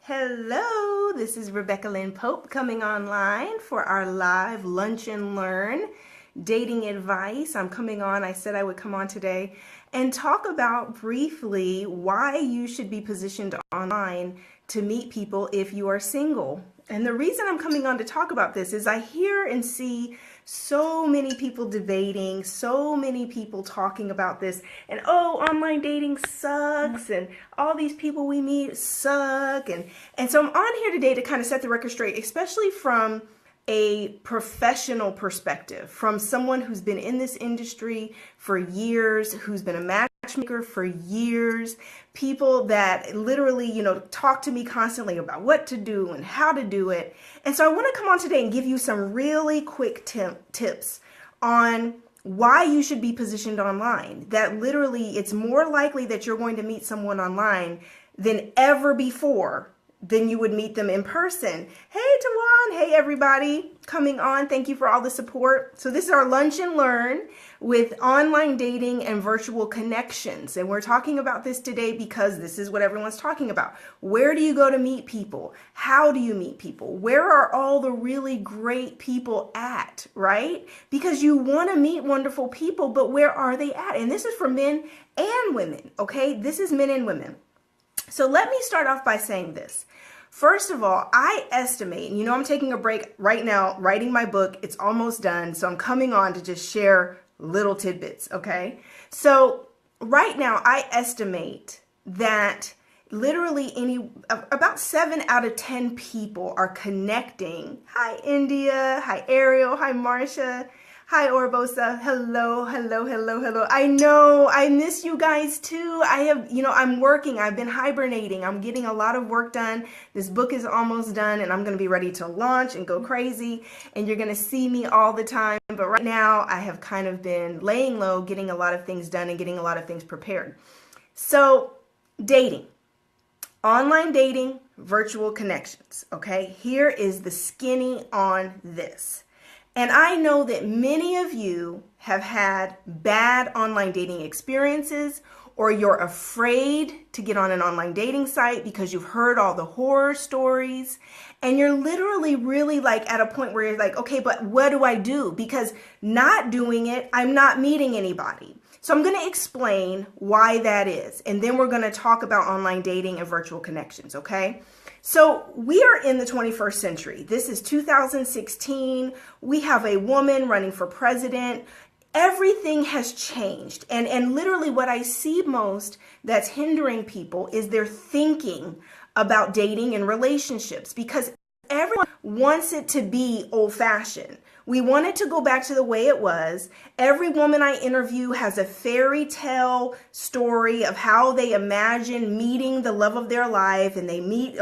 Hello, this is Rebecca Lynn Pope coming online for our live Lunch and Learn dating advice. I'm coming on, I said I would come on today and talk about briefly why you should be positioned online to meet people if you are single. And the reason I'm coming on to talk about this is I hear and see so many people debating, so many people talking about this, and oh, online dating sucks, and all these people we meet suck. And so I'm on here today to kind of set the record straight, especially from a professional perspective, from someone who's been in this industry for years, who's been a matchmaker for years, people that literally, talk to me constantly about what to do and how to do it. And so I want to come on today and give you some really quick tips on why you should be positioned online. That literally it's more likely that you're going to meet someone online than ever before than you would meet them in person. Hey, Tawan. Hey, everybody coming on. Thank you for all the support. So this is our Lunch and Learn with online dating and virtual connections. And we're talking about this today because this is what everyone's talking about. Where do you go to meet people? How do you meet people? Where are all the really great people at, right? Because you want to meet wonderful people, but where are they at? And this is for men and women, okay? This is men and women. So let me start off by saying this. First of all, I estimate, and I'm taking a break right now, writing my book. It's almost done. So I'm coming on to just share little tidbits, okay? So right now, I estimate that literally about 7 out of 10 people are connecting. Hi, India. Hi, Ariel. Hi, Marcia. Hi, Orbosa. Hello, hello, hello, hello. I know I miss you guys too. I'm working. I've been hibernating. I'm getting a lot of work done. This book is almost done and I'm going to be ready to launch and go crazy. And you're going to see me all the time. But right now I have kind of been laying low, getting a lot of things done and getting a lot of things prepared. So dating, online dating, virtual connections. Okay, here is the skinny on this. And I know that many of you have had bad online dating experiences, or you're afraid to get on an online dating site because you've heard all the horror stories. And you're literally really like at a point where you're like, okay, but what do I do? Because not doing it, I'm not meeting anybody. So I'm going to explain why that is. And then we're going to talk about online dating and virtual connections, okay? So we are in the 21st century. This is 2016. We have a woman running for president. Everything has changed. And literally what I see most that's hindering people is their thinking about dating and relationships, because everyone wants it to be old-fashioned. We want it to go back to the way it was. Every woman I interview has a fairy tale story of how they imagine meeting the love of their life, and they meet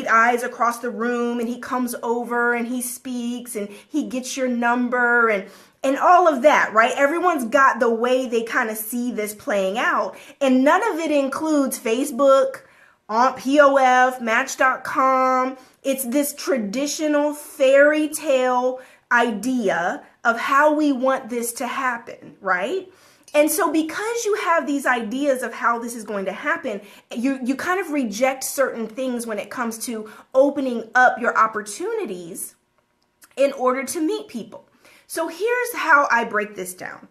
eyes across the room, and he comes over and he speaks and he gets your number and all of that, right? Everyone's got the way they kind of see this playing out, and none of it includes Facebook, on POF, Match.com. It's this traditional fairy tale idea of how we want this to happen, right? And so because you have these ideas of how this is going to happen, you kind of reject certain things when it comes to opening up your opportunities in order to meet people. So here's how I break this down.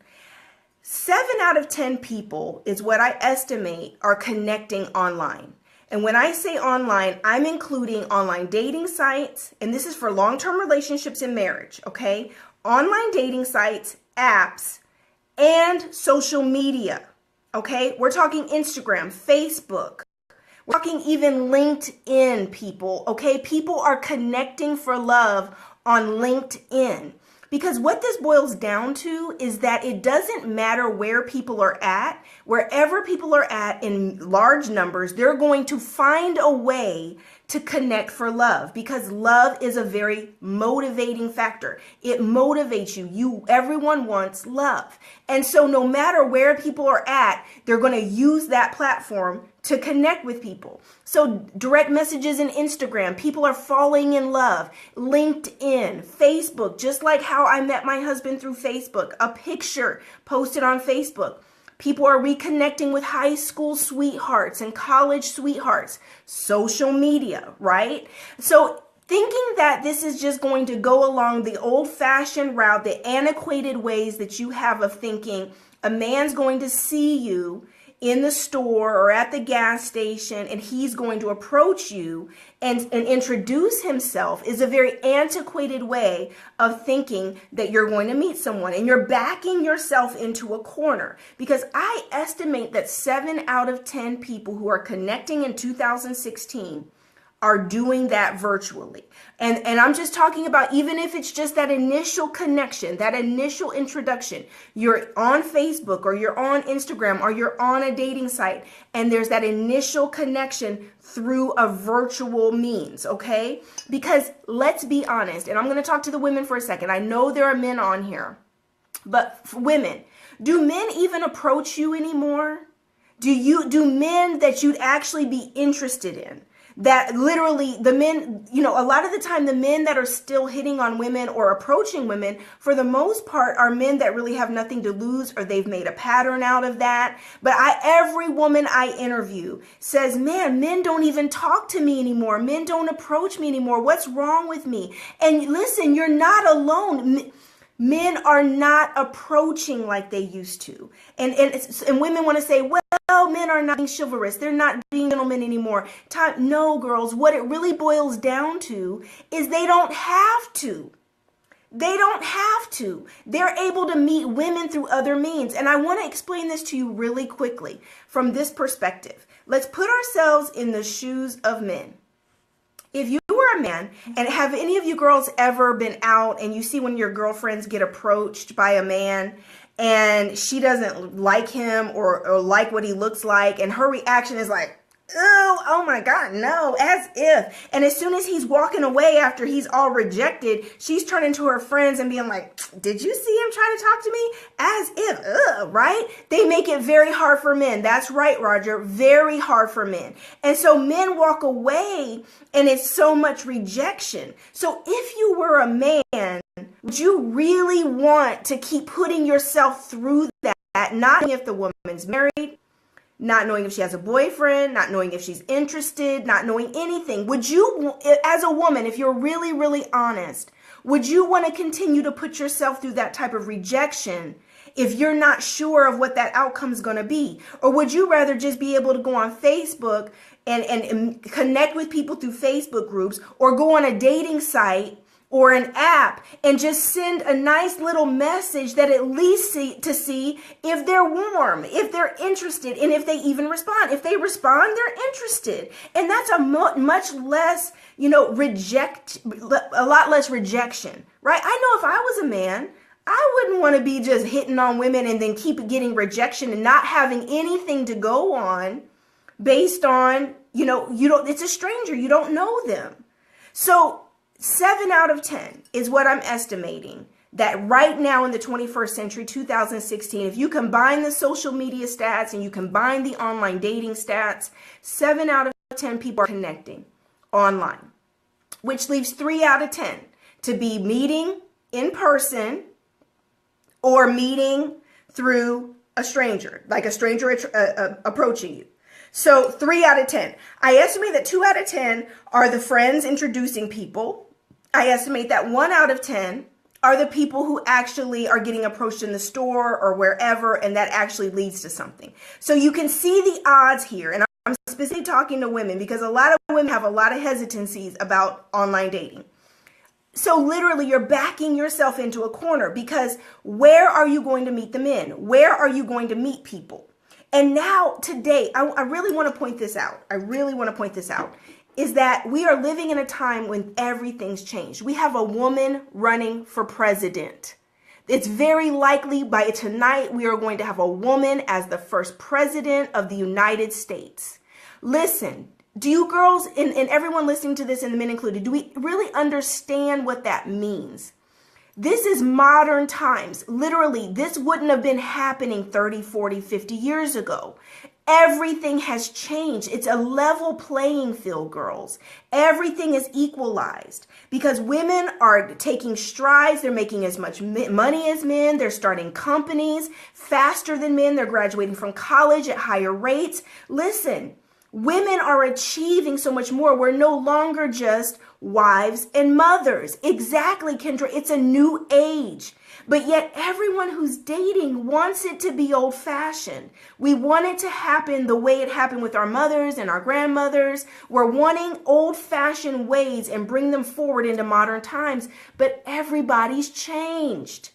7 out of 10 people is what I estimate are connecting online. And when I say online, I'm including online dating sites, and this is for long-term relationships and marriage, okay? Online dating sites, apps, and social media, okay? We're talking Instagram, Facebook. We're talking even LinkedIn, people, okay? People are connecting for love on LinkedIn. Because what this boils down to is that it doesn't matter where people are at. Wherever people are at in large numbers, they're going to find a way to connect for love, because love is a very motivating factor. It motivates you. Everyone wants love. And so no matter where people are at, they're going to use that platform to connect with people. So direct messages in Instagram, people are falling in love. LinkedIn, Facebook, just like how I met my husband through Facebook, a picture posted on Facebook. People are reconnecting with high school sweethearts and college sweethearts. Social media, right? So thinking that this is just going to go along the old-fashioned route, the antiquated ways that you have of thinking, a man's going to see you in the store or at the gas station and he's going to approach you and introduce himself is a very antiquated way of thinking that you're going to meet someone, and you're backing yourself into a corner, because I estimate that 7 out of 10 people who are connecting in 2016 are doing that virtually. And I'm just talking about, even if it's just that initial connection, that initial introduction, you're on Facebook or you're on Instagram or you're on a dating site, and there's that initial connection through a virtual means, okay? Because let's be honest, and I'm going to talk to the women for a second. I know there are men on here, but for women, do men even approach you anymore? Do men that you'd actually be interested in? That literally the men, a lot of the time the men that are still hitting on women or approaching women, for the most part, are men that really have nothing to lose, or they've made a pattern out of that. But every woman I interview says, man, men don't even talk to me anymore. Men don't approach me anymore. What's wrong with me? And listen, you're not alone. Men are not approaching like they used to. And women want to say, well, men are not being chivalrous. They're not being gentlemen anymore. No, girls, what it really boils down to is they don't have to. They don't have to. They're able to meet women through other means. And I want to explain this to you really quickly from this perspective. Let's put ourselves in the shoes of men. If you were a man, and have any of you girls ever been out and you see when your girlfriends get approached by a man and she doesn't like him or like what he looks like, and her reaction is like, oh my God, no, as if. And as soon as he's walking away after he's all rejected, she's turning to her friends and being like, did you see him trying to talk to me? As if, right? They make it very hard for men. That's right, Roger, very hard for men. And so men walk away and it's so much rejection. So if you were a man, would you really want to keep putting yourself through that, not knowing if the woman's married, not knowing if she has a boyfriend, not knowing if she's interested, not knowing anything? Would you, as a woman, if you're really, really honest, would you want to continue to put yourself through that type of rejection if you're not sure of what that outcome is going to be? Or would you rather just be able to go on Facebook and connect with people through Facebook groups, or go on a dating site or an app and just send a nice little message that at least see if they're warm, if they're interested, and if they even respond? If they respond, they're interested. And that's a much less, a lot less rejection, right? I know if I was a man, I wouldn't want to be just hitting on women and then keep getting rejection and not having anything to go on based on, it's a stranger, you don't know them. So 7 out of 10 is what I'm estimating that right now in the 21st century, 2016, if you combine the social media stats and you combine the online dating stats, 7 out of 10 people are connecting online, which leaves 3 out of 10 to be meeting in person or meeting through a stranger, like a stranger approaching you. So 3 out of 10. I estimate that 2 out of 10 are the friends introducing people. I estimate that 1 out of 10 are the people who actually are getting approached in the store or wherever, and that actually leads to something. So you can see the odds here. And I'm specifically talking to women because a lot of women have a lot of hesitancies about online dating. So literally you're backing yourself into a corner, because where are you going to meet the men? Where are you going to meet people? And now today, I really want to point this out. Is that we are living in a time when everything's changed. We have a woman running for president. It's very likely by tonight we are going to have a woman as the first president of the United States. Listen, do you girls and everyone listening to this, and the men included, do we really understand what that means? This is modern times. Literally, this wouldn't have been happening 30, 40, 50 years ago. Everything has changed. It's a level playing field, girls. Everything is equalized because women are taking strides. They're making as much money as men. They're starting companies faster than men. They're graduating from college at higher rates. Listen, women are achieving so much more. We're no longer just wives and mothers. Exactly, Kendra. It's a new age. But yet everyone who's dating wants it to be old-fashioned. We want it to happen the way it happened with our mothers and our grandmothers. We're wanting old-fashioned ways and bring them forward into modern times. But everybody's changed.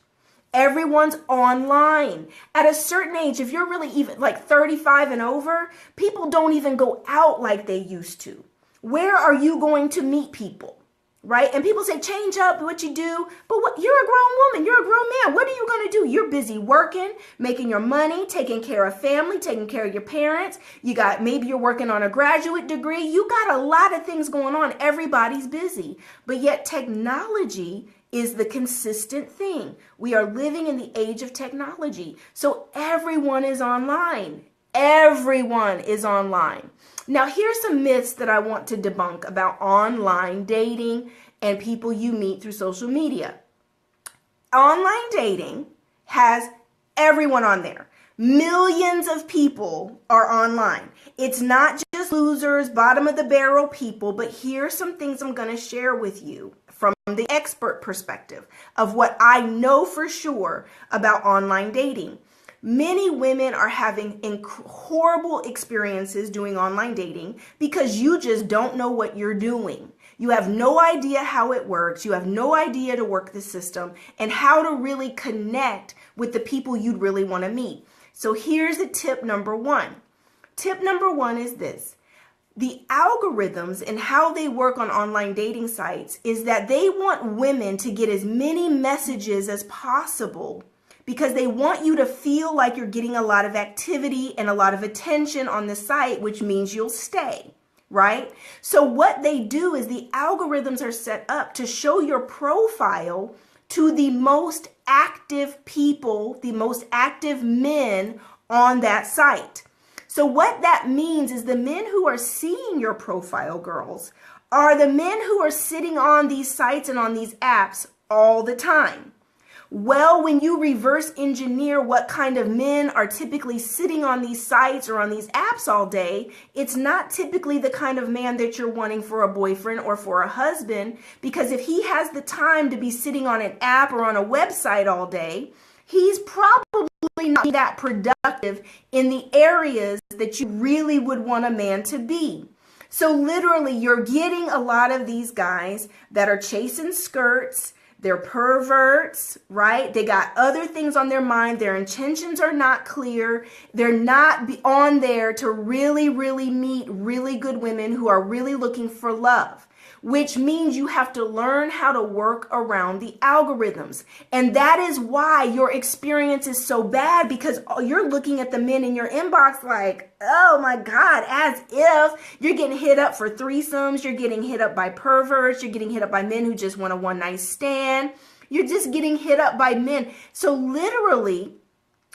Everyone's online. At a certain age, if you're really even like 35 and over, people don't even go out like they used to. Where are you going to meet people? Right? And people say, change up what you do. But you're a grown woman. You're a grown man. What are you going to do? You're busy working, making your money, taking care of family, taking care of your parents. Maybe you're working on a graduate degree. You got a lot of things going on. Everybody's busy. But yet technology is the consistent thing. We are living in the age of technology. So everyone is online. Everyone is online. Now, here's some myths that I want to debunk about online dating and people you meet through social media. Online dating has everyone on there. Millions of people are online. It's not just losers, bottom of the barrel people, but here's some things I'm going to share with you from the expert perspective of what I know for sure about online dating. Many women are having horrible experiences doing online dating because you just don't know what you're doing. You have no idea how it works. You have no idea to work the system and how to really connect with the people you'd really want to meet. So here's the tip number one. Tip number one is this. The algorithms and how they work on online dating sites is that they want women to get as many messages as possible because they want you to feel like you're getting a lot of activity and a lot of attention on the site, which means you'll stay, right? So what they do is the algorithms are set up to show your profile to the most active people, the most active men on that site. So what that means is the men who are seeing your profile, girls, are the men who are sitting on these sites and on these apps all the time. Well, when you reverse engineer what kind of men are typically sitting on these sites or on these apps all day, it's not typically the kind of man that you're wanting for a boyfriend or for a husband, because if he has the time to be sitting on an app or on a website all day, he's probably not that productive in the areas that you really would want a man to be. So literally, you're getting a lot of these guys that are chasing skirts. They're perverts, right? They got other things on their mind. Their intentions are not clear. They're not on there to really, really meet really good women who are really looking for love, which means you have to learn how to work around the algorithms. And that is why your experience is so bad, because you're looking at the men in your inbox like, oh my God, as if you're getting hit up for threesomes, you're getting hit up by perverts, you're getting hit up by men who just want a one-night stand. You're just getting hit up by men. So literally,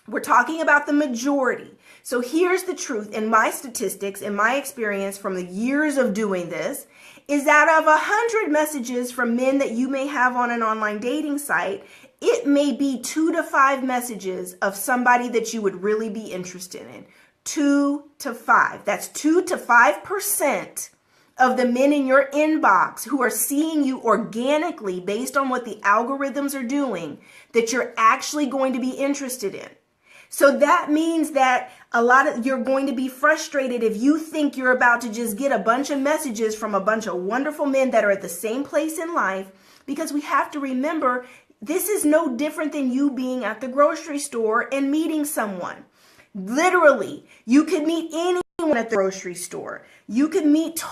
we're talking about the majority. So here's the truth. In my statistics, in my experience from the years of doing this, is that of 100 messages from men that you may have on an online dating site, it may be 2 to 5 messages of somebody that you would really be interested in. 2 to 5. That's 2 to 5% of the men in your inbox who are seeing you organically based on what the algorithms are doing that you're actually going to be interested in. So that means that you're going to be frustrated if you think you're about to just get a bunch of messages from a bunch of wonderful men that are at the same place in life, because we have to remember this is no different than you being at the grocery store and meeting someone. Literally, you could meet anyone at the grocery store. You could meet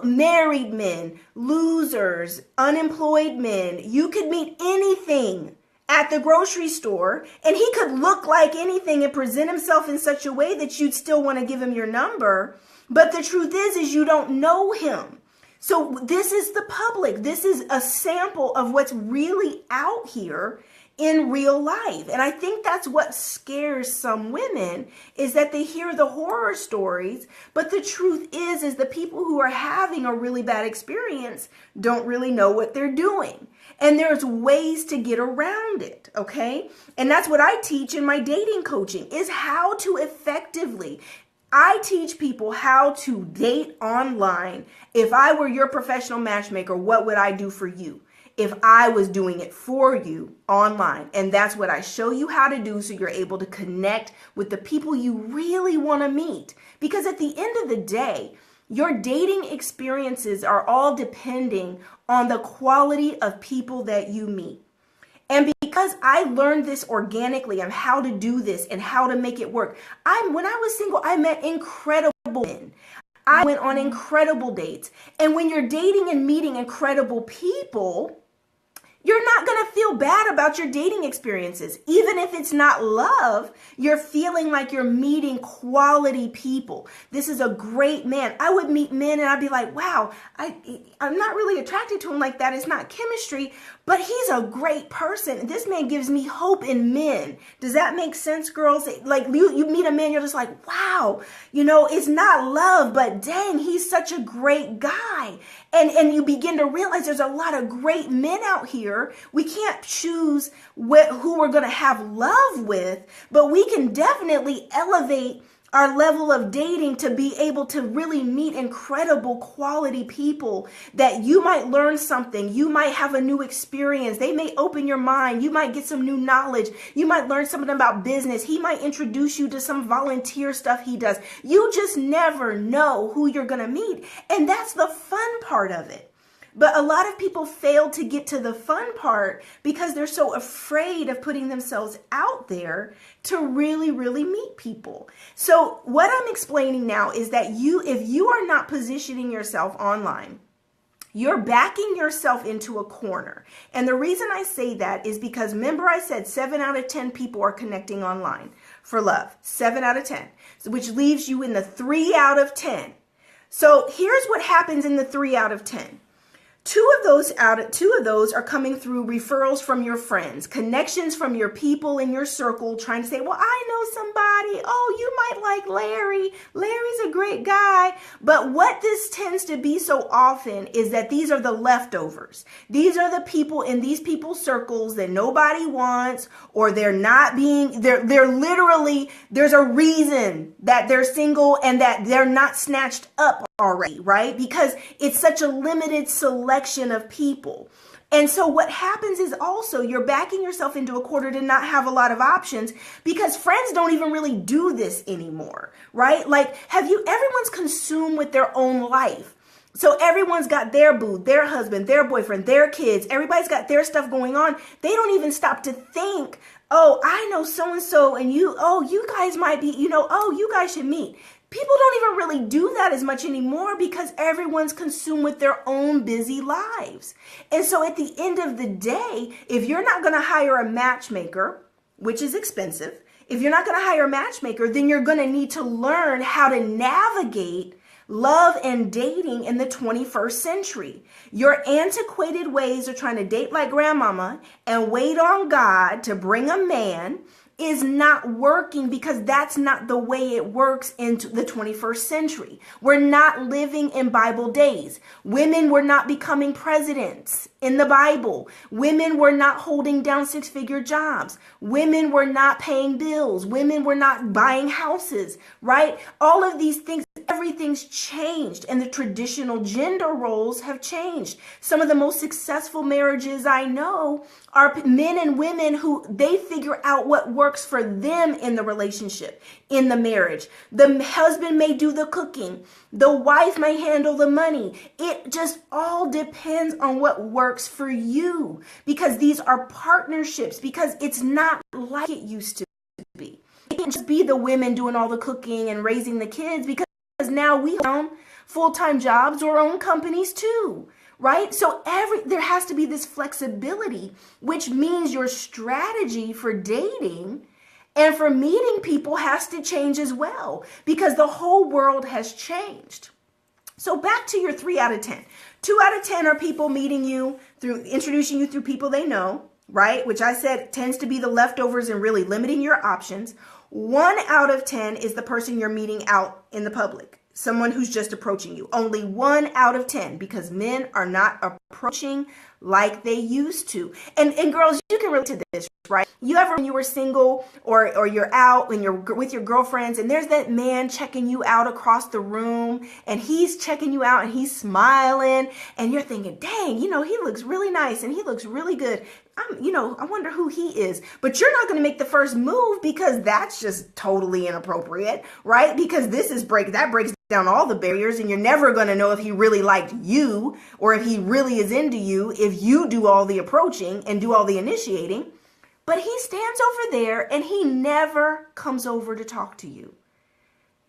married men, losers, unemployed men. You could meet anything at the grocery store, and he could look like anything and present himself in such a way that you'd still want to give him your number. But the truth is you don't know him. So this is the public. This is a sample of what's really out here in real life. And I think that's what scares some women, is that they hear the horror stories, but the truth is the people who are having a really bad experience don't really know what they're doing. And there's ways to get around it, okay? And that's what I teach in my dating coaching, is how to effectively. I teach people how to date online. If I were your professional matchmaker, what would I do for you if I was doing it for you online? And that's what I show you how to do, so you're able to connect with the people you really want to meet. Because at the end of the day, your dating experiences are all depending on the quality of people that you meet. And because I learned this organically on how to do this and how to make it work, when I was single, I met incredible men. I went on incredible dates. And when you're dating and meeting incredible people, you're not going to feel bad about your dating experiences. Even if it's not love, you're feeling like you're meeting quality people. This is a great man. I would meet men and I'd be like, wow, I'm not really attracted to him like that. It's not chemistry, but he's a great person. This man gives me hope in men. Does that make sense, girls? Like you meet a man, you're just like, wow, it's not love, but dang, he's such a great guy. And you begin to realize there's a lot of great men out here. We can't choose who we're going to have love with, but we can definitely elevate our level of dating to be able to really meet incredible quality people that you might learn something. You might have a new experience. They may open your mind. You might get some new knowledge. You might learn something about business. He might introduce you to some volunteer stuff he does. You just never know who you're going to meet. And that's the fun part of it. But a lot of people fail to get to the fun part because they're so afraid of putting themselves out there to really, really meet people. So what I'm explaining now is that if you are not positioning yourself online, you're backing yourself into a corner. And the reason I say that is because, remember I said 7 out of 10 people are connecting online for love. 7 out of 10, which leaves you in the 3 out of 10. So here's what happens in the 3 out of 10. Two of those are coming through referrals from your friends, connections from your people in your circle, trying to say, well, I know somebody. Oh, you might like Larry. Larry's a great guy. But what this tends to be so often is that these are the leftovers. These are the people in these people's circles that nobody wants, or they're literally, there's a reason that they're single and that they're not snatched up already, right? Because it's such a limited selection of people. And so what happens is also you're backing yourself into a corner to not have a lot of options, because friends don't even really do this anymore, right? Like, everyone's consumed with their own life. So everyone's got their boo, their husband, their boyfriend, their kids. Everybody's got their stuff going on. They don't even stop to think, oh, I know so-and-so and you guys might be, you guys should meet. People don't even really do that as much anymore because everyone's consumed with their own busy lives. And so at the end of the day, if you're not going to hire a matchmaker, which is expensive, if you're not going to hire a matchmaker, then you're going to need to learn how to navigate love and dating in the 21st century. Your antiquated ways of trying to date like grandmama and wait on God to bring a man is not working, because that's not the way it works into the 21st century. We're not living in Bible days. Women were not becoming presidents in the Bible. Women were not holding down 6-figure jobs. Women were not paying bills. Women were not buying houses, right? All of these things, everything's changed, and the traditional gender roles have changed. Some of the most successful marriages I know are men and women who they figure out what works for them in the relationship, in the marriage. The husband may do the cooking. The wife may handle the money. It just all depends on what works for you, because these are partnerships, because it's not like it used to be. It can't just be the women doing all the cooking and raising the kids, because now we own full-time jobs or own companies too, right? So there has to be this flexibility, which means your strategy for dating and for meeting people has to change as well, because the whole world has changed. So back to your 3 out of 10. 2 out of 10 are people meeting you introducing you through people they know. right? Which I said tends to be the leftovers and really limiting your options. 1 out of 10 is the person you're meeting out in the public, someone who's just approaching you. Only 1 out of 10, because men are not approaching like they used to. And girls, you can relate to this, right? You ever, when you were single or you're out and you're with your girlfriends and there's that man checking you out across the room and he's checking you out and he's smiling and you're thinking, dang, he looks really nice and he looks really good. I wonder who he is. But you're not going to make the first move because that's just totally inappropriate, right? Because that breaks down all the barriers, and you're never going to know if he really liked you or if he really is into you if you do all the approaching and do all the initiating. But he stands over there and he never comes over to talk to you.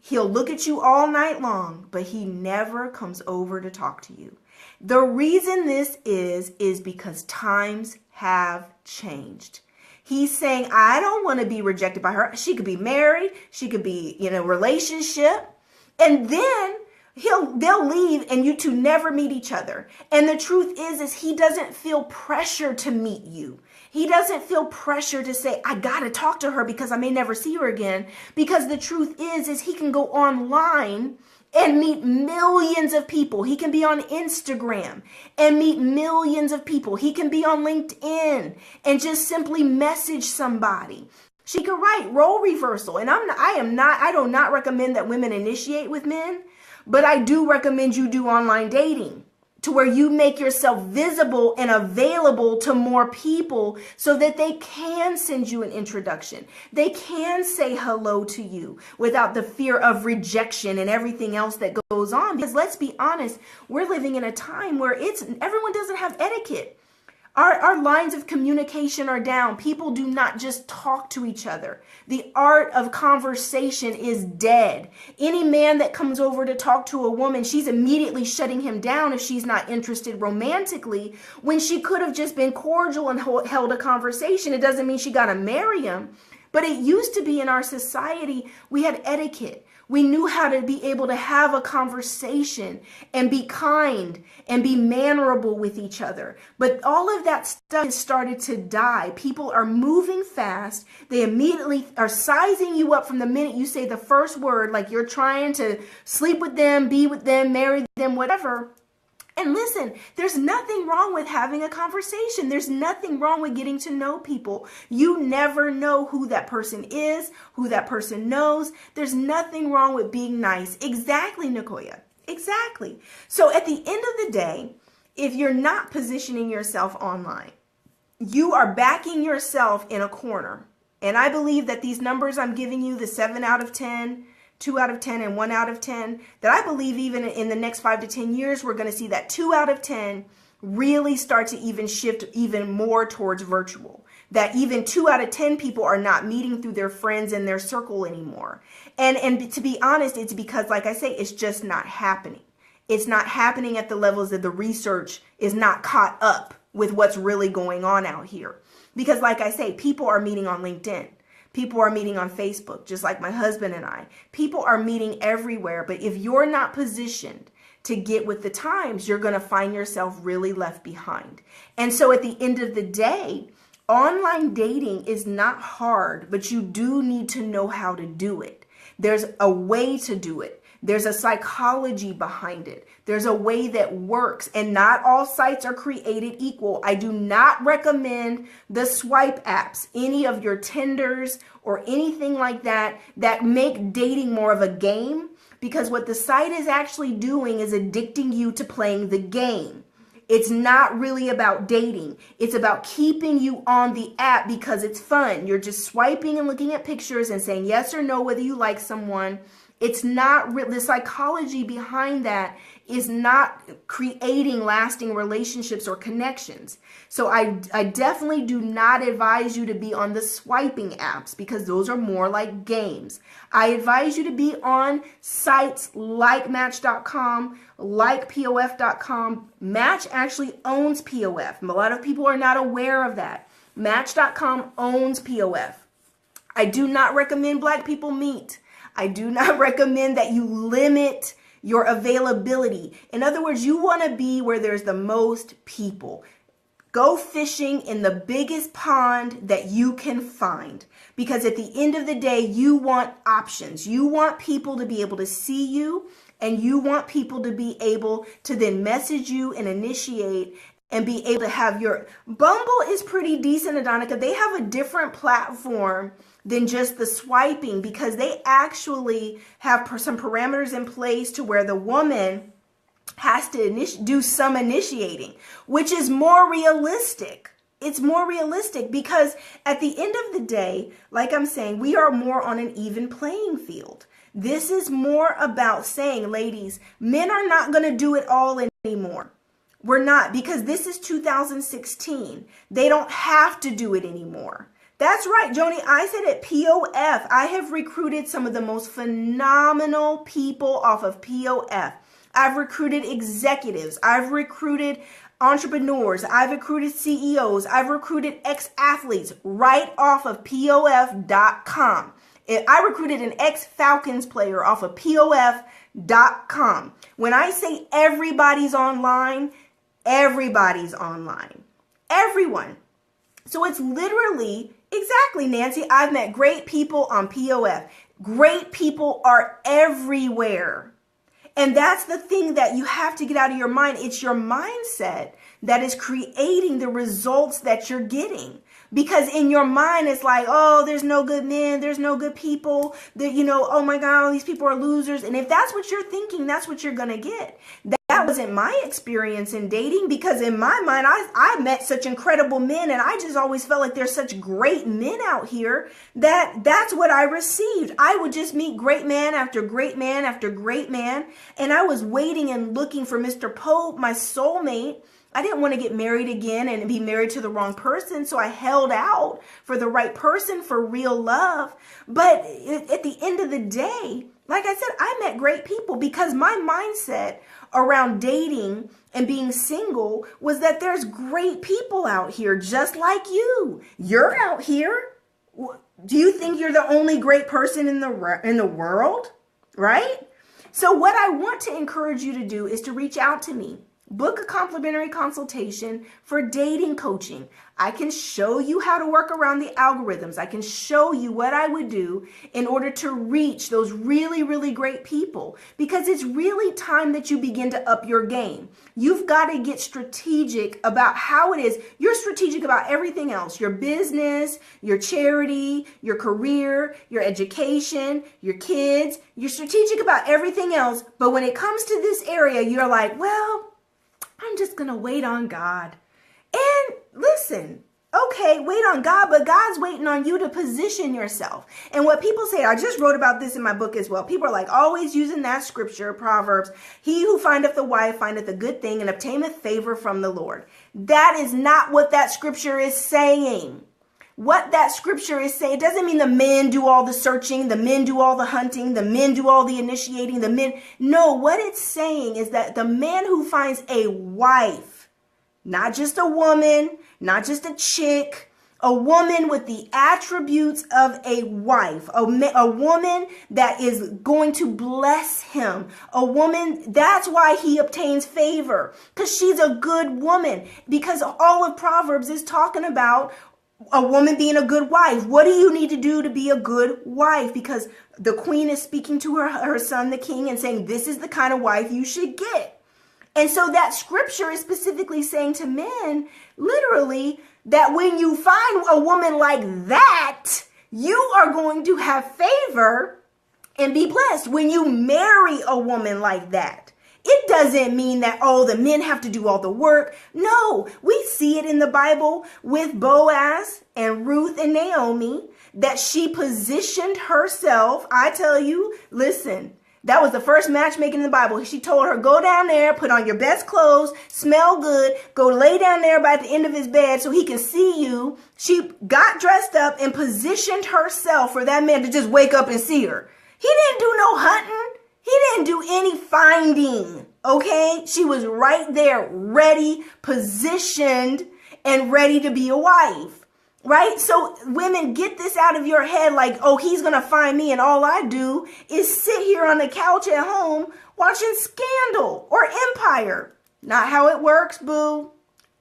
He'll look at you all night long, but he never comes over to talk to you. The reason this is because times have changed. He's saying, I don't want to be rejected by her. She could be married. She could be in a relationship. And then they'll leave and you two never meet each other. And the truth is he doesn't feel pressure to meet you. He doesn't feel pressure to say, I got to talk to her because I may never see her again. Because the truth is he can go online and meet millions of people. He can be on Instagram and meet millions of people. He can be on LinkedIn and just simply message somebody. She could write role reversal. And I do not recommend that women initiate with men, but I do recommend you do online dating to where you make yourself visible and available to more people so that they can send you an introduction. They can say hello to you without the fear of rejection and everything else that goes on. Because let's be honest, we're living in a time where everyone doesn't have etiquette. Our lines of communication are down. People do not just talk to each other. The art of conversation is dead. Any man that comes over to talk to a woman, she's immediately shutting him down if she's not interested romantically, when she could have just been cordial and held a conversation. It doesn't mean she got to marry him. But it used to be in our society, we had etiquette. We knew how to be able to have a conversation and be kind and be mannerable with each other. But all of that stuff has started to die. People are moving fast. They immediately are sizing you up from the minute you say the first word, like you're trying to sleep with them, be with them, marry them, whatever. And listen, there's nothing wrong with having a conversation. There's nothing wrong with getting to know people. You never know who that person is, who that person knows. There's nothing wrong with being nice. Exactly, Nicoya. Exactly. So at the end of the day, if you're not positioning yourself online, you are backing yourself in a corner. And I believe that these numbers I'm giving you, the 7 out of 10, 2 out of 10 and 1 out of 10, that I believe even in the next 5 to 10 years, we're going to see that 2 out of 10 really start to even shift even more towards virtual. That even 2 out of 10 people are not meeting through their friends and their circle anymore. And to be honest, it's because, like I say, it's just not happening. It's not happening at the levels that the research is not caught up with what's really going on out here. Because like I say, people are meeting on LinkedIn. People are meeting on Facebook, just like my husband and I. People are meeting everywhere. But if you're not positioned to get with the times, you're going to find yourself really left behind. And so at the end of the day, online dating is not hard, but you do need to know how to do it. There's a way to do it. There's a psychology behind it. There's a way that works, and not all sites are created equal. I do not recommend the swipe apps, any of your Tinders or anything like that make dating more of a game, because what the site is actually doing is addicting you to playing the game. It's not really about dating. It's about keeping you on the app because it's fun. You're just swiping and looking at pictures and saying yes or no whether you like someone. It's not the psychology behind that is not creating lasting relationships or connections. So I definitely do not advise you to be on the swiping apps because those are more like games. I advise you to be on sites like Match.com, like POF.com. Match actually owns POF. A lot of people are not aware of that. Match.com owns POF. I do not recommend Black people meet. I do not recommend that you limit your availability. In other words, you want to be where there's the most people. Go fishing in the biggest pond that you can find. Because at the end of the day, you want options. You want people to be able to see you, and you want people to be able to then message you and initiate and be able to have your... Bumble is pretty decent, Adonica. They have a different platform than just the swiping, because they actually have some parameters in place to where the woman has to do some initiating, which is more realistic. It's more realistic because at the end of the day, like I'm saying, we are more on an even playing field. This is more about saying, ladies, men are not going to do it all anymore. We're not, because this is 2016. They don't have to do it anymore. That's right, Joni. I said at POF, I have recruited some of the most phenomenal people off of POF. I've recruited executives. I've recruited entrepreneurs. I've recruited CEOs. I've recruited ex-athletes right off of POF.com. I recruited an ex-Falcons player off of POF.com. When I say everybody's online, everybody's online. Everyone. So it's literally, exactly, Nancy, I've met great people on POF. Great people are everywhere. And that's the thing that you have to get out of your mind. It's your mindset that is creating the results that you're getting. Because in your mind, it's like, oh, there's no good men, there's no good people, that, oh my God, all these people are losers. And if that's what you're thinking, that's what you're going to get. That wasn't my experience in dating, because in my mind, I met such incredible men, and I just always felt like there's such great men out here that's what I received. I would just meet great man after great man after great man. And I was waiting and looking for Mr. Pope, my soulmate. I didn't want to get married again and be married to the wrong person. So I held out for the right person, for real love. But at the end of the day, like I said, I met great people because my mindset around dating and being single was that there's great people out here just like you. You're out here. Do you think you're the only great person in the world? Right? So what I want to encourage you to do is to reach out to me. Book a complimentary consultation for dating coaching. I can show you how to work around the algorithms. I can show you what I would do in order to reach those really, really great people, because it's really time that you begin to up your game. You've got to get strategic about how it is. You're strategic about everything else, your business, your charity, your career, your education, your kids. You're strategic about everything else. But when it comes to this area, you're like, well, I'm just going to wait on God. And listen, okay, wait on God, but God's waiting on you to position yourself. And what people say, I just wrote about this in my book as well. People are like always using that scripture, Proverbs, he who findeth a wife findeth a good thing and obtaineth favor from the Lord. That is not what that scripture is saying. What that scripture is saying, it doesn't mean the men do all the searching, the men do all the hunting, the men do all the initiating, the men. No, what it's saying is that the man who finds a wife, not just a woman, not just a chick, a woman with the attributes of a wife, a woman that is going to bless him, a woman, that's why he obtains favor, because she's a good woman, because all of Proverbs is talking about a woman being a good wife. What do you need to do to be a good wife? Because the queen is speaking to her son, the king, and saying, this is the kind of wife you should get. And so that scripture is specifically saying to men, literally, that when you find a woman like that, you are going to have favor and be blessed. When you marry a woman like that, it doesn't mean that, oh, the men have to do all the work. No, we see it in the Bible with Boaz and Ruth and Naomi, that she positioned herself. I tell you, listen, that was the first matchmaking in the Bible. She told her, go down there, put on your best clothes, smell good, go lay down there by the end of his bed so he can see you. She got dressed up and positioned herself for that man to just wake up and see her. He didn't do no hunting. He didn't do any finding, okay? She was right there, ready, positioned, and ready to be a wife, right? So women, get this out of your head like, oh, he's going to find me and all I do is sit here on the couch at home watching Scandal or Empire. Not how it works, boo.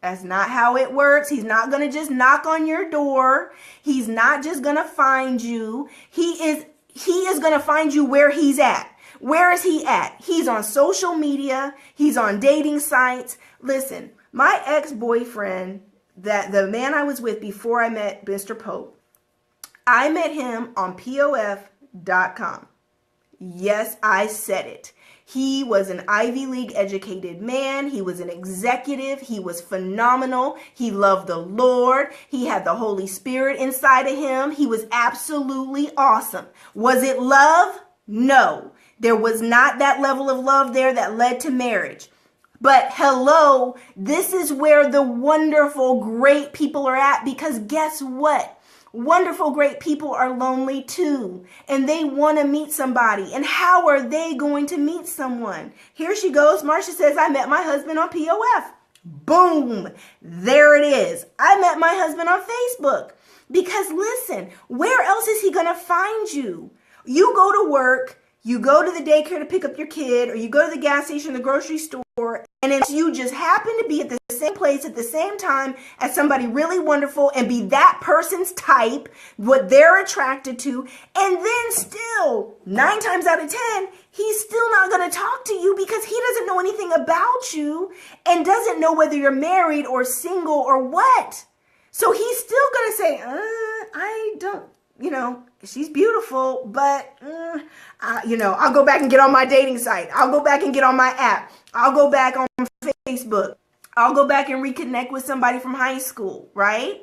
That's not how it works. He's not going to just knock on your door. He's not just going to find you. He is going to find you where he's at. Where is he at? He's on social media. He's on dating sites. Listen, my ex-boyfriend, that the man I was with before I met Mr. Pope, I met him on POF.com. Yes, I said it. He was an Ivy League educated man. He was an executive. He was phenomenal. He loved the Lord. He had the Holy Spirit inside of him. He was absolutely awesome. Was it love? No. There was not that level of love there that led to marriage. But hello, this is where the wonderful, great people are at, because guess what? Wonderful, great people are lonely too, and they want to meet somebody. And how are they going to meet someone? Here she goes. Marcia says, I met my husband on POF. Boom. There it is. I met my husband on Facebook. Because listen, where else is he going to find you? You go to work, you go to the daycare to pick up your kid, or you go to the gas station, the grocery store, and if you just happen to be at the same place at the same time as somebody really wonderful and be that person's type, what they're attracted to, and then still 9 times out of 10, he's still not going to talk to you because he doesn't know anything about you and doesn't know whether you're married or single or what. So he's still going to say, I don't, she's beautiful, but, I'll go back and get on my dating site. I'll go back and get on my app. I'll go back on Facebook. I'll go back and reconnect with somebody from high school, right?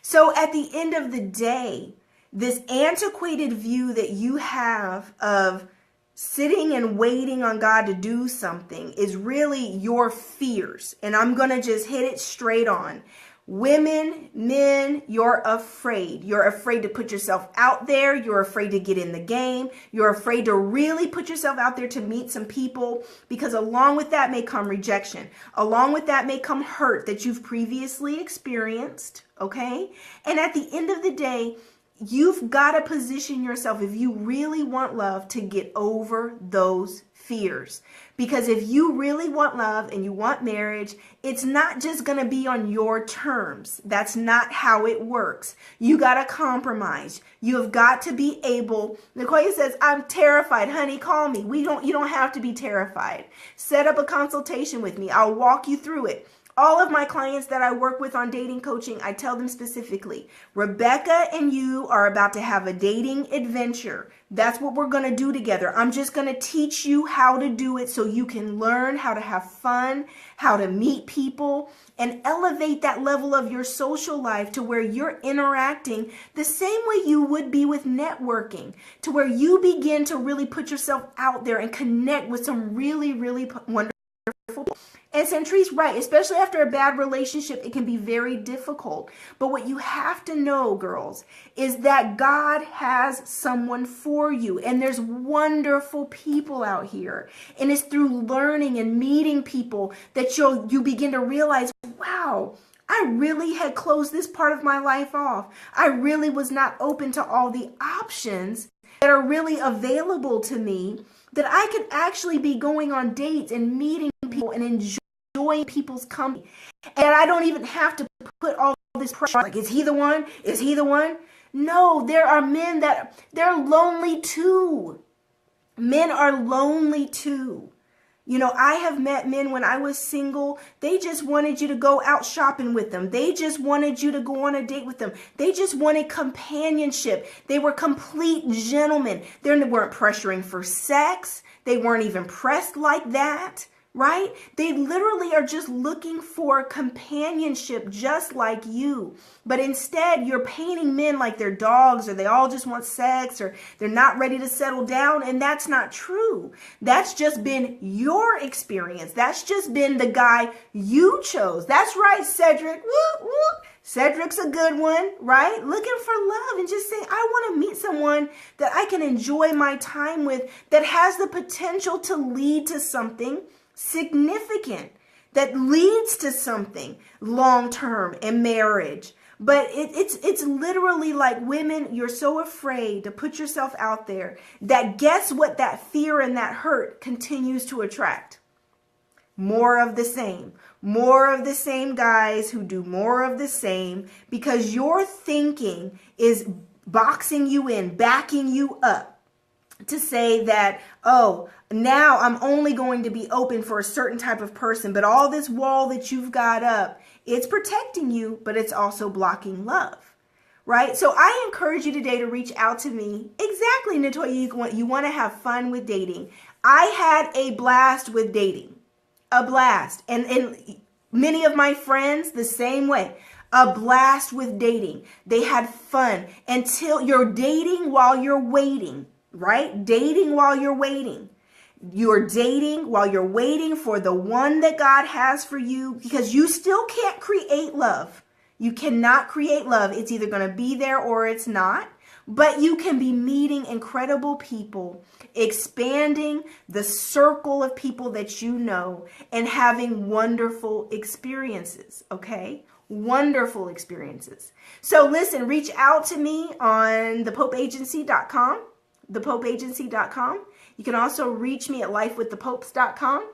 So at the end of the day, this antiquated view that you have of sitting and waiting on God to do something is really your fears. And I'm going to just hit it straight on. Women, men, you're afraid. You're afraid to put yourself out there. You're afraid to get in the game. You're afraid to really put yourself out there to meet some people, because along with that may come rejection. Along with that may come hurt that you've previously experienced, okay? And at the end of the day, you've got to position yourself, if you really want love, to get over those fears. Because if you really want love and you want marriage, it's not just going to be on your terms. That's not how it works. You got to compromise. You have got to be able. Nicoya says, I'm terrified. Honey, call me. You don't have to be terrified. Set up a consultation with me. I'll walk you through it. All of my clients that I work with on dating coaching, I tell them specifically, Rebecca and you are about to have a dating adventure. That's what we're going to do together. I'm just going to teach you how to do it so you can learn how to have fun, how to meet people, and elevate that level of your social life to where you're interacting the same way you would be with networking, to where you begin to really put yourself out there and connect with some really, really wonderful people. And Centri's right, especially after a bad relationship, it can be very difficult. But what you have to know, girls, is that God has someone for you. And there's wonderful people out here. And it's through learning and meeting people that you begin to realize, wow, I really had closed this part of my life off. I really was not open to all the options that are really available to me, that I could actually be going on dates and meeting people and enjoying people's company. And I don't even have to put all this pressure, like, is he the one? Is he the one? No, there are men that they're lonely too. Men are lonely too. I have met men when I was single, they just wanted you to go out shopping with them. They just wanted you to go on a date with them. They just wanted companionship. They were complete gentlemen. They weren't pressuring for sex. They weren't even pressed like that, right? They literally are just looking for companionship just like you. But instead, you're painting men like they're dogs, or they all just want sex, or they're not ready to settle down. And that's not true. That's just been your experience. That's just been the guy you chose. That's right, Cedric. Whoop, whoop. Cedric's a good one, right? Looking for love and just saying, I want to meet someone that I can enjoy my time with, that has the potential to lead to something significant, that leads to something long-term in marriage. But it's literally like, women, you're so afraid to put yourself out there that guess what that fear and that hurt continues to attract? more of the same. More of the same guys who do more of the same, because your thinking is boxing you in, backing you up to say that, oh, now I'm only going to be open for a certain type of person, but all this wall that you've got up, it's protecting you, but it's also blocking love. Right? So I encourage you today to reach out to me. Exactly, Natoya, you want to have fun with dating. I had a blast with dating. A blast. And many of my friends, the same way. A blast with dating. They had fun until you're dating while you're waiting, right? Dating while you're waiting. You're dating while you're waiting for the one that God has for you, because you still can't create love. You cannot create love. It's either going to be there or it's not. But you can be meeting incredible people, expanding the circle of people that you know, and having wonderful experiences, okay? Wonderful experiences. So listen, reach out to me on thepopeagency.com, thepopeagency.com. You can also reach me at lifewiththepopes.com.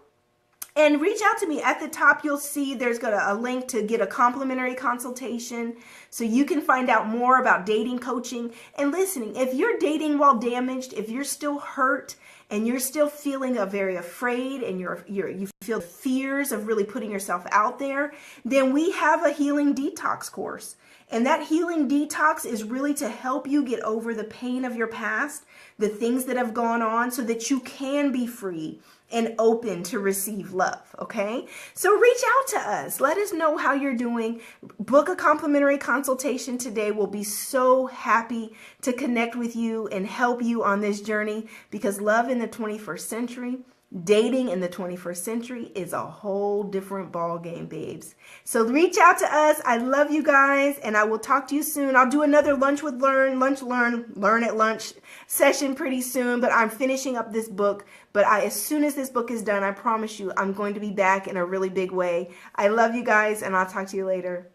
And reach out to me. At the top, you'll see there's got a link to get a complimentary consultation so you can find out more about dating coaching. And listening, if you're dating while damaged, if you're still hurt and you're still feeling very afraid and you feel fears of really putting yourself out there, then we have a healing detox course. And that healing detox is really to help you get over the pain of your past, the things that have gone on, so that you can be free and open to receive love, okay? So reach out to us. Let us know how you're doing. Book a complimentary consultation today. We'll be so happy to connect with you and help you on this journey, because love in the 21st century, dating in the 21st century is a whole different ball game, babes. So reach out to us. I love you guys, and I will talk to you soon. I'll do another Lunch with Learn at Lunch session pretty soon, but I'm finishing up this book. But as soon as this book is done, I promise you I'm going to be back in a really big way. I love you guys, and I'll talk to you later.